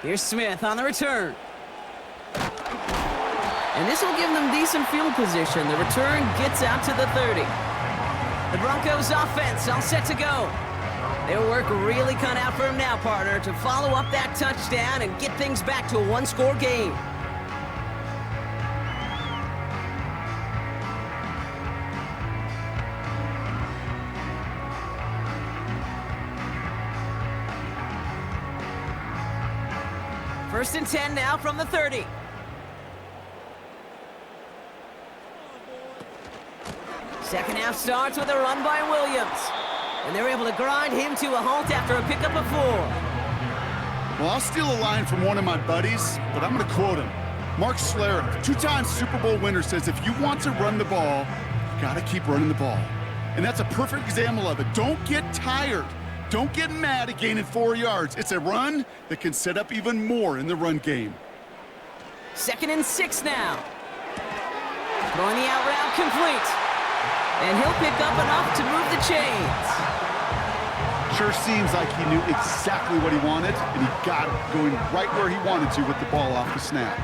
Here's Smith on the return. And this will give them decent field position. The return gets out to the 30. The Broncos offense all set to go. Their work really cut out for him now, partner, to follow up that touchdown and get things back to a one-score game. First and 10 now from the 30. Second half starts with a run by Williams. And they're able to grind him to a halt after a pickup of 4. Well, I'll steal a line from one of my buddies, but I'm going to quote him. Mark Schlereth, 2-time Super Bowl winner, says if you want to run the ball, you got to keep running the ball. And that's a perfect example of it. Don't get tired. Don't get mad at gaining 4 yards. It's a run that can set up even more in the run game. Second and 6 now. Throwing the out route complete. And he'll pick up enough to move the chains. Sure seems like he knew exactly what he wanted, and he got it going right where he wanted to with the ball off the snap.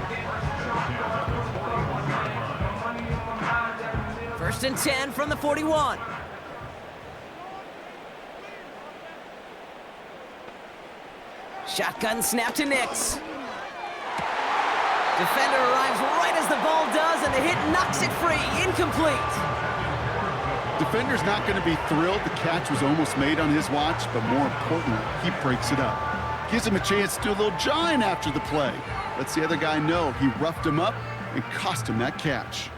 First and 10 from the 41. Shotgun snap to Nix. Defender arrives right as the ball does, and the hit knocks it free. Incomplete. Defender's not going to be thrilled the catch was almost made on his watch, but more importantly, he breaks it up. Gives him a chance to do a little jawing after the play. Lets the other guy know he roughed him up and cost him that catch.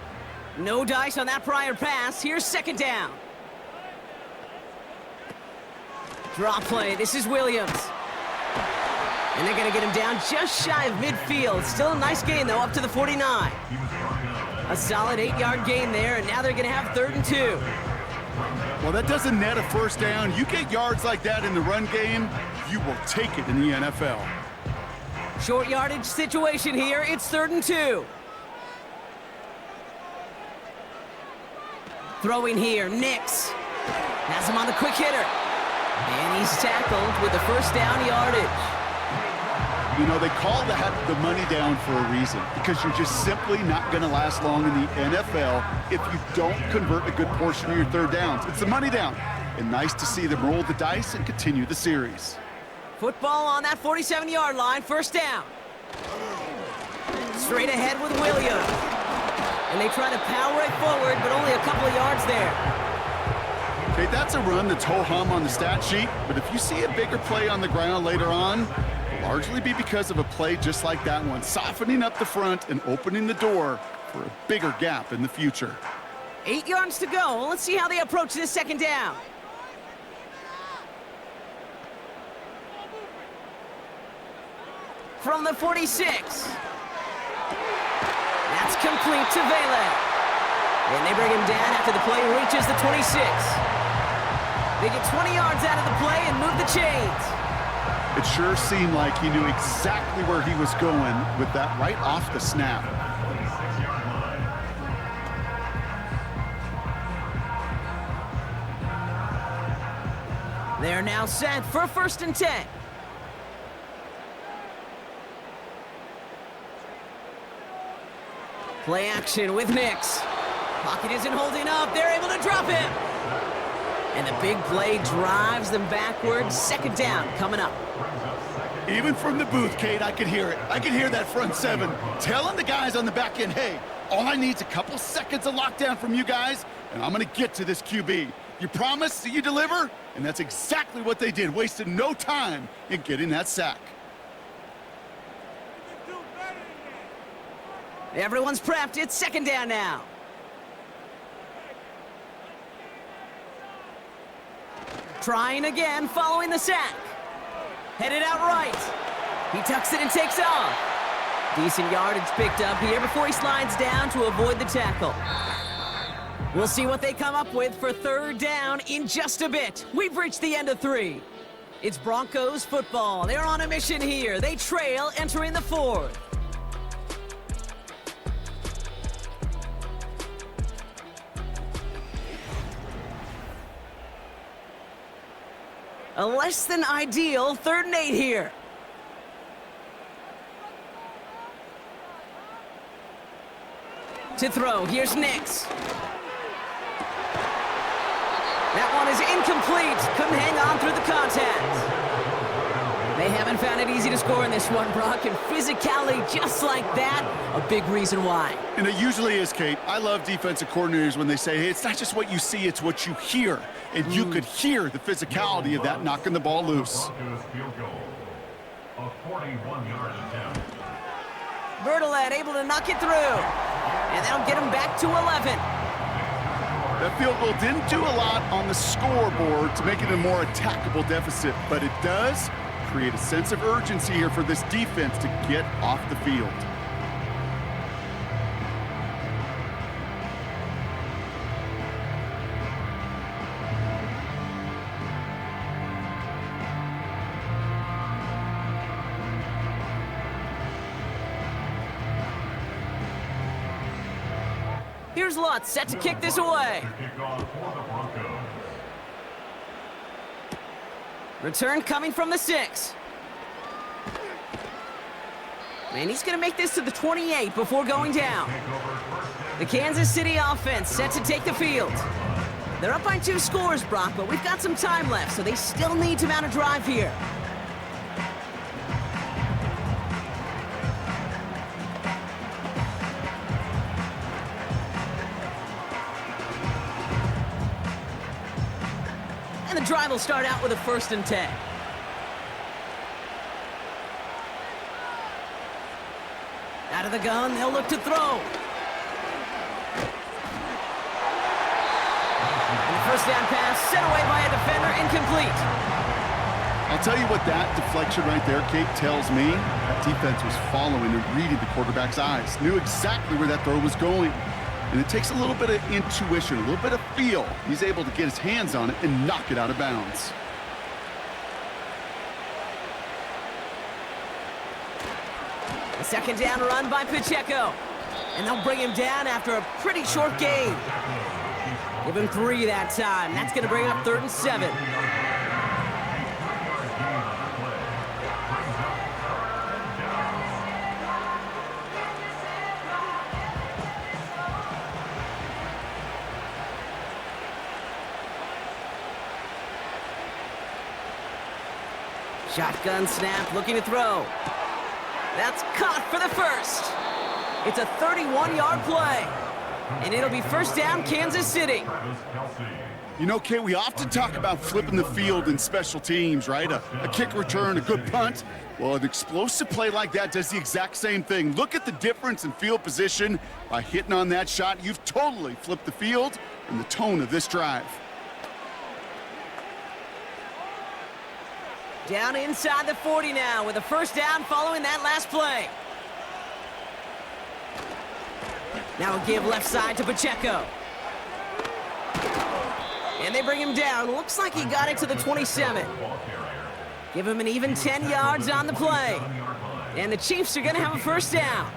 No dice on that prior pass. Here's second down. Draw play. This is Williams. And they're going to get him down just shy of midfield. Still a nice gain, though, up to the 49. A solid 8-yard gain there, and now they're going to have 3rd and 2. Well, that doesn't net a first down. You get yards like that in the run game, you will take it in the NFL. Short yardage situation here. It's 3rd and 2. Throwing here, Nix. Has him on the quick hitter. And he's tackled with the first down yardage. You know, they call that the money down for a reason, because you're just simply not going to last long in the NFL if you don't convert a good portion of your 3rd downs. It's the money down. and nice to see them roll the dice and continue the series. Football on that 47-yard line, first down. Straight ahead with Williams. And they try to power it forward, but only a couple of yards there. Okay, that's a run that's ho-hum on the stat sheet, but if you see a bigger play on the ground later on, it'll largely be because of a play just like that one, softening up the front and opening the door for a bigger gap in the future. 8 yards to go. Let's see how they approach this second down. From the 46. That's complete to Vele. And they bring him down after the play reaches the 26. They get 20 yards out of the play and move the chains. It sure seemed like he knew exactly where he was going with that right off the snap. They're now set for 1st and 10. Play action with Nix. Pocket isn't holding up. They're able to drop him. And the big play drives them backwards. Second down coming up. Even from the booth, Kate, I could hear it. I could hear that front seven telling the guys on the back end, hey, all I need is a couple seconds of lockdown from you guys, and I'm going to get to this QB. You promise that you deliver? And that's exactly what they did, wasted no time in getting that sack. Everyone's prepped. It's second down now. Trying again following the sack. Headed out right. He tucks it and takes off. Decent yardage picked up here before he slides down to avoid the tackle. We'll see what they come up with for third down in just a bit. We've reached the end of 3. It's Broncos football. They're on a mission here. They trail entering the 4th. A less than ideal 3rd and 8 here. To throw, here's Nix. That one is incomplete. Couldn't hang on through the contact. They haven't found it easy to score in this one, Brock, and physicality just like that, a big reason why. And it usually is, Kate. I love defensive coordinators when they say, hey, it's not just what you see, it's what you hear. And you could hear the physicality of that knocking the ball loose. Broncos field goal. A 41-yard attempt. Bertolet able to knock it through. And that'll get him back to 11. That field goal didn't do a lot on the scoreboard to make it a more attackable deficit, but it does create a sense of urgency here for this defense to get off the field. Here's Lutz set to kick this away. Kickoff for the Broncos. Return coming from the 6. And he's going to make this to the 28 before going down. The Kansas City offense set to take the field. They're up by 2 scores, Brock, but we've got some time left, so they still need to mount a drive here. And the drive will start out with a 1st and 10. Out of the gun, they'll look to throw. And the first down pass set away by a defender, incomplete. I'll tell you what that deflection right there, Kate, tells me. That defense was following and reading the quarterback's eyes. Knew exactly where that throw was going. And it takes a little bit of intuition, a little bit of feel. He's able to get his hands on it and knock it out of bounds. The second down run by Pacheco. And they'll bring him down after a pretty short gain. Give him 3 that time. That's going to bring up 3rd and 7. Shotgun snap, looking to throw. That's caught for the first. It's a 31-yard play. And it'll be first down, Kansas City. You know, Kate, we often talk about flipping the field in special teams, right? A kick return, a good punt. Well, an explosive play like that does the exact same thing. Look at the difference in field position. By hitting on that shot, you've totally flipped the field and the tone of this drive. Down inside the 40 now with a first down following that last play. Now we'll give left side to Pacheco. And they bring him down. Looks like he got it to the 27. Give him an even 10 yards on the play. And the Chiefs are going to have a first down.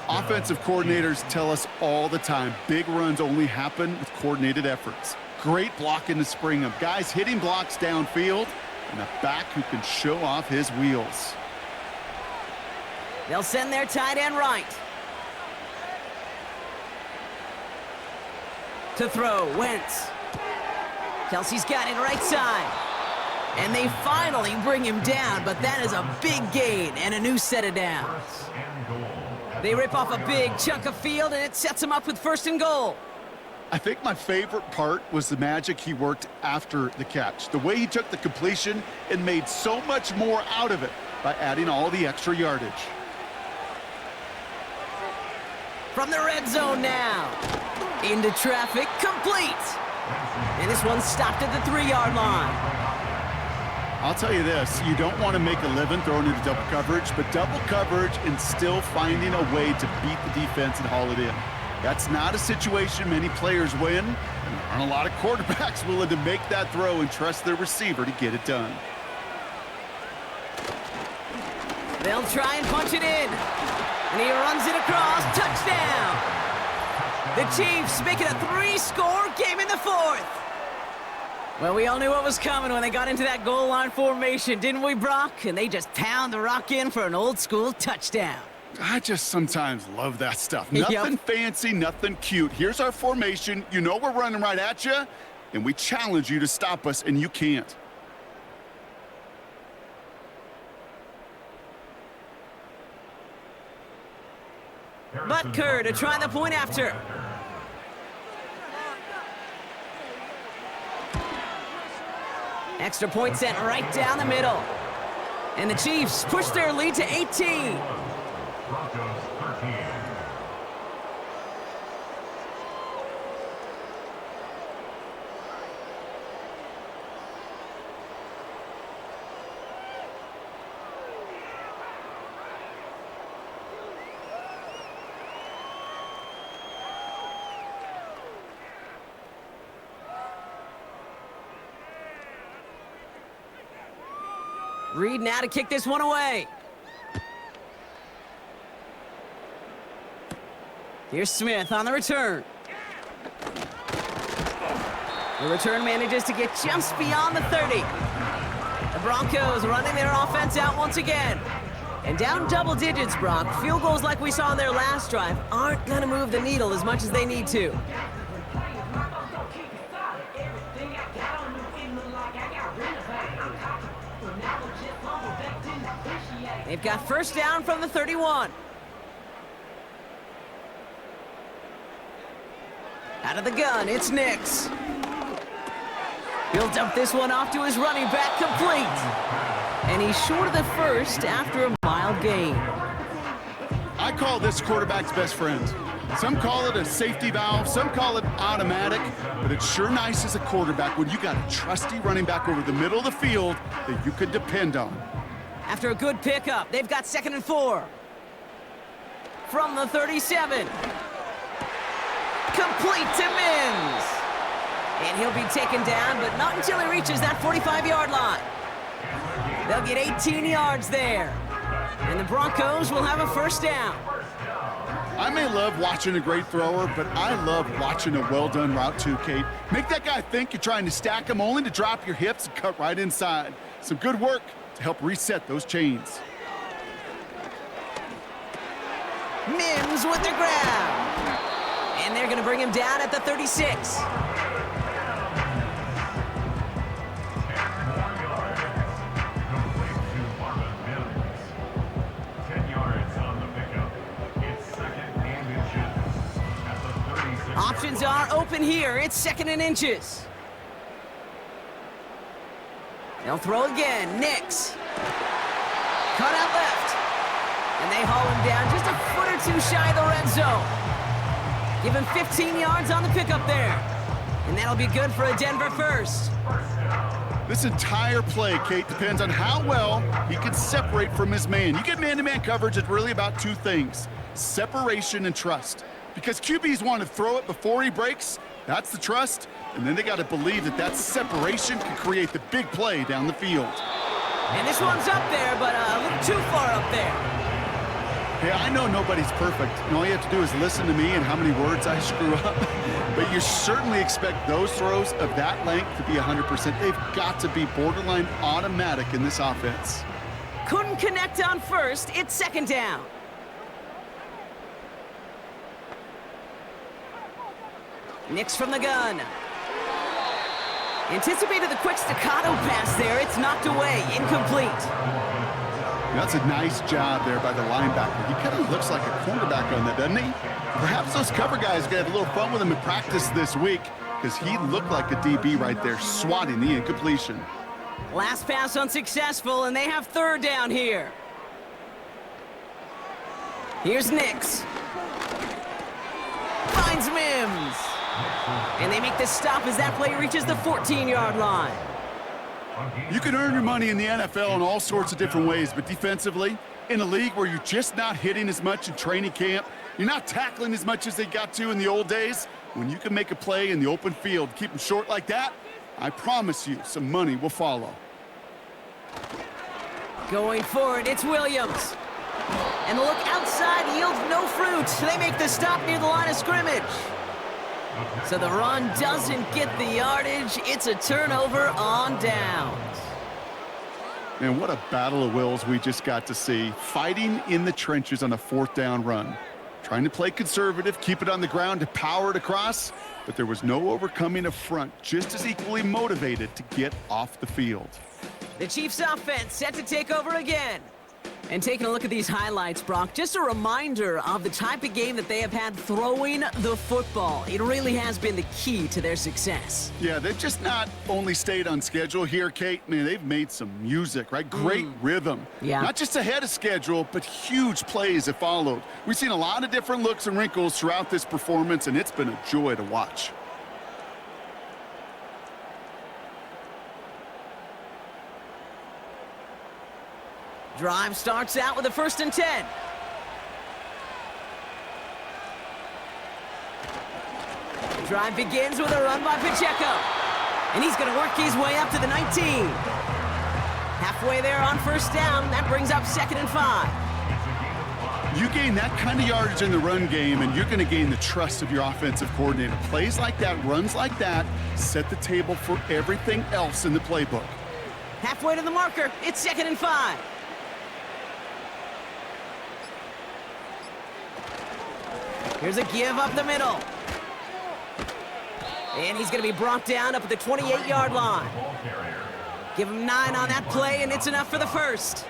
Offensive coordinators tell us all the time, big runs only happen with coordinated efforts. Great blocking to spring them. Guys hitting blocks downfield, and a back who can show off his wheels. They'll send their tight end right. To throw, Wentz. Kelsey's got it right side. And they finally bring him down, but that is a big gain and a new set of downs. They rip off a big chunk of field, and it sets them up with first and goal. I think my favorite part was the magic he worked after the catch. The way he took the completion and made so much more out of it by adding all the extra yardage. From the red zone now. Into traffic, complete. And this one stopped at the 3-yard line. I'll tell you this, you don't want to make a living throwing into double coverage, but double coverage and still finding a way to beat the defense and haul it in. That's not a situation many players win, and there aren't a lot of quarterbacks willing to make that throw and trust their receiver to get it done. They'll try and punch it in. And he runs it across, touchdown! The Chiefs make it a 3-score game in the fourth. Well, we all knew what was coming when they got into that goal line formation, didn't we, Brock? And they just pound the rock in for an old-school touchdown. I just sometimes love that stuff. Nothing fancy, nothing cute. Here's our formation. You know we're running right at you, and we challenge you to stop us, and you can't. Butker to try the point after. Extra point sent right down the middle. And the Chiefs push their lead to 18. Broncos 13. Reed now to kick this one away. Here's Smith on the return. The return manages to get just beyond the 30. The Broncos running their offense out once again. And down double digits, Brock. Field goals like we saw on their last drive aren't going to move the needle as much as they need to. They've got first down from the 31. Out of the gun, it's Nix. He'll dump this one off to his running back, complete. And he's short of the first after a mild gain. I call this quarterback's best friend. Some call it a safety valve, some call it automatic, but it's sure nice as a quarterback when you got a trusty running back over the middle of the field that you could depend on. After a good pickup, they've got 2nd and 4. From the 37. Complete to Mims. And he'll be taken down, but not until he reaches that 45-yard line. They'll get 18 yards there. And the Broncos will have a first down. I may love watching a great thrower, but I love watching a well-done route too, Kate. Make that guy think you're trying to stack him only to drop your hips and cut right inside. Some good work to help reset those chains. Mims with the grab. And they're going to bring him down at the 36. Options are open here. It's 2nd and inches. They'll throw again. Nix. Cut out left. And they haul him down just a foot or two shy of the red zone. Give him 15 yards on the pickup there. And that'll be good for a Denver first. This entire play, Kate, depends on how well he can separate from his man. You get man-to-man coverage, it's really about two things: separation and trust. Because QBs want to throw it before he breaks, that's the trust, and then they got to believe that that separation can create the big play down the field. And this one's up there, but a little too far up there. Hey, I know nobody's perfect, and all you have to do is listen to me and how many words I screw up. But you certainly expect those throws of that length to be 100%. They've got to be borderline automatic in this offense. Couldn't connect on first. It's 2nd down. Nix from the gun. Anticipated the quick staccato pass there. It's knocked away. Incomplete. That's a nice job there by the linebacker. He kind of looks like a quarterback on that, doesn't he? Perhaps those cover guys are going to have a little fun with him in practice this week, because he looked like a DB right there, swatting the incompletion. Last pass unsuccessful, and they have 3rd down here. Here's Nix. Finds Mims. And they make the stop as that play reaches the 14-yard line. You can earn your money in the NFL in all sorts of different ways, but defensively, in a league where you're just not hitting as much in training camp, you're not tackling as much as they got to in the old days, when you can make a play in the open field, keep them short like that, I promise you some money will follow. Going forward, it's Williams. And the look outside yields no fruit. They make the stop near the line of scrimmage. So the run doesn't get the yardage. It's a turnover on downs. Man, what a battle of wills we just got to see. Fighting in the trenches on a 4th down run. Trying to play conservative, keep it on the ground to power it across, but there was no overcoming a front, just as equally motivated to get off the field. The Chiefs offense set to take over again. And taking a look at these highlights, Brock, just a reminder of the type of game that they have had throwing the football. It really has been the key to their success. Yeah, they've just not only stayed on schedule here, Kate. Man, they've made some music, right? Great rhythm. Yeah. Not just ahead of schedule, but huge plays have followed. We've seen a lot of different looks and wrinkles throughout this performance, and it's been a joy to watch. Drive starts out with a 1st and 10. Drive begins with a run by Pacheco. And he's going to work his way up to the 19. Halfway there on 1st down. That brings up 2nd and 5. You gain that kind of yardage in the run game, and you're going to gain the trust of your offensive coordinator. Plays like that, runs like that, set the table for everything else in the playbook. Halfway to the marker. It's 2nd and 5. Here's a give up the middle. And he's going to be brought down up at the 28-yard line. Give him 9 on that play, and it's enough for the first.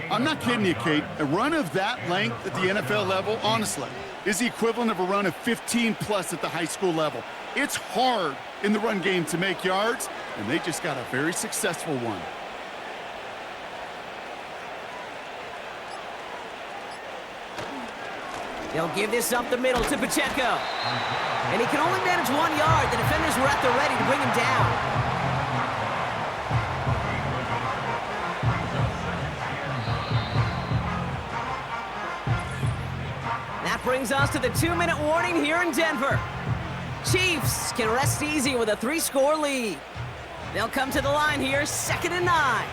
I'm not kidding you, Kate. A run of that length at the NFL level, honestly, is the equivalent of a run of 15+ at the high school level. It's hard in the run game to make yards, and they just got a very successful one. They'll give this up the middle to Pacheco. And he can only manage 1 yard. The defenders were at the ready to bring him down. That brings us to the 2-minute warning here in Denver. Chiefs can rest easy with a 3-score lead. They'll come to the line here, 2nd and 9.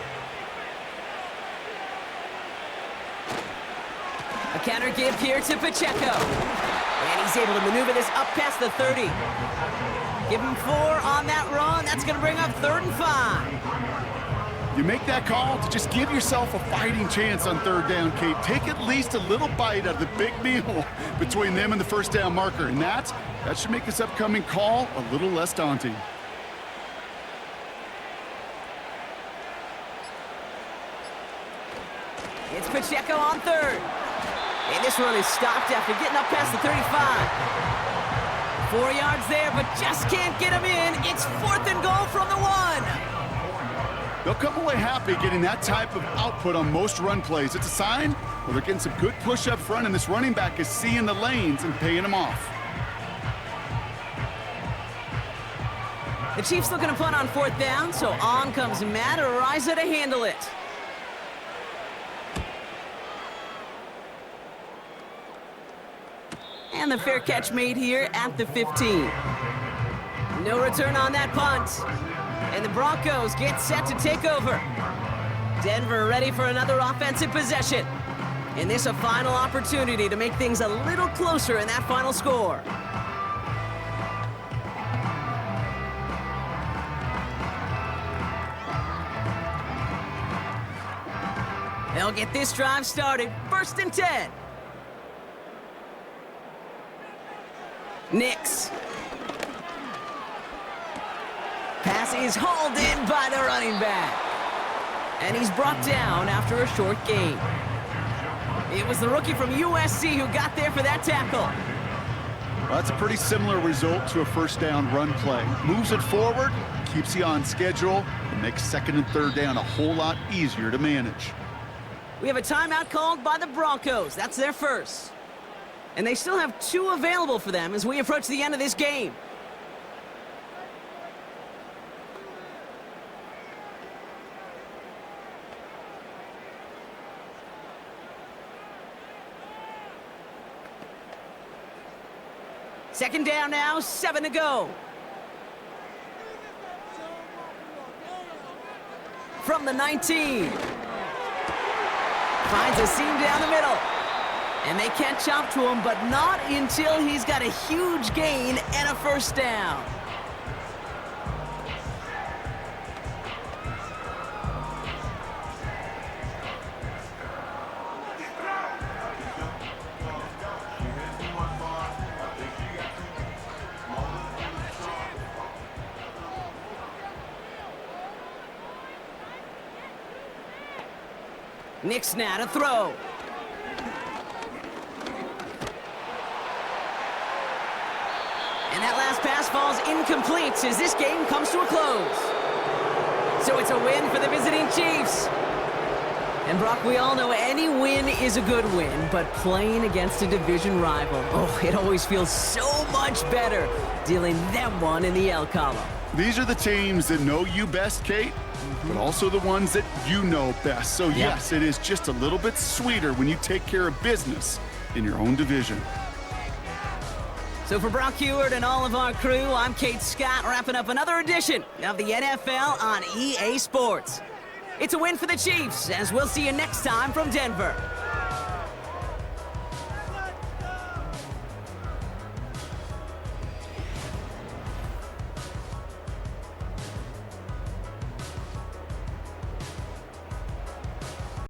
A counter give here to Pacheco. And he's able to maneuver this up past the 30. Give him 4 on that run. That's going to bring up 3rd and 5. You make that call to just give yourself a fighting chance on 3rd down, Kate. Take at least a little bite out of the big meal between them and the 1st down marker. And that should make this upcoming call a little less daunting. It's Pacheco on 3rd. And this run is stopped after getting up past the 35. 4 yards there, but just can't get him in. It's 4th and goal from the 1. They'll come away happy getting that type of output on most run plays. It's a sign, well, they're getting some good push up front, and this running back is seeing the lanes and paying them off. The Chiefs looking to punt on 4th down, so on comes Matt Ariza to handle it. And the fair catch made here at the 15. No return on that punt. And the Broncos get set to take over. Denver ready for another offensive possession. And this a final opportunity to make things a little closer in that final score. They'll get this drive started. 1st and 10. Nix. Pass is hauled in by the running back. And he's brought down after a short gain. It was the rookie from USC who got there for that tackle. Well, that's a pretty similar result to a 1st down run play. Moves it forward, keeps you on schedule, and makes 2nd and 3rd down a whole lot easier to manage. We have a timeout called by the Broncos. That's their first. And they still have 2 available for them as we approach the end of this game. Second down now, 7 to go. From the 19. Finds a seam down the middle. And they catch up to him, but not until he's got a huge gain and a 1st down. Nix now to throw. And that last pass falls incomplete as this game comes to a close. So it's a win for the visiting Chiefs. And Brock, we all know any win is a good win, but playing against a division rival, oh, it always feels so much better dealing them one in the L column. These are the teams that know you best, Kate, but also the ones that you know best. So yes, it is just a little bit sweeter when you take care of business in your own division. So for Brock Heward and all of our crew, I'm Kate Scott, wrapping up another edition of the NFL on EA Sports. It's a win for the Chiefs, as we'll see you next time from Denver.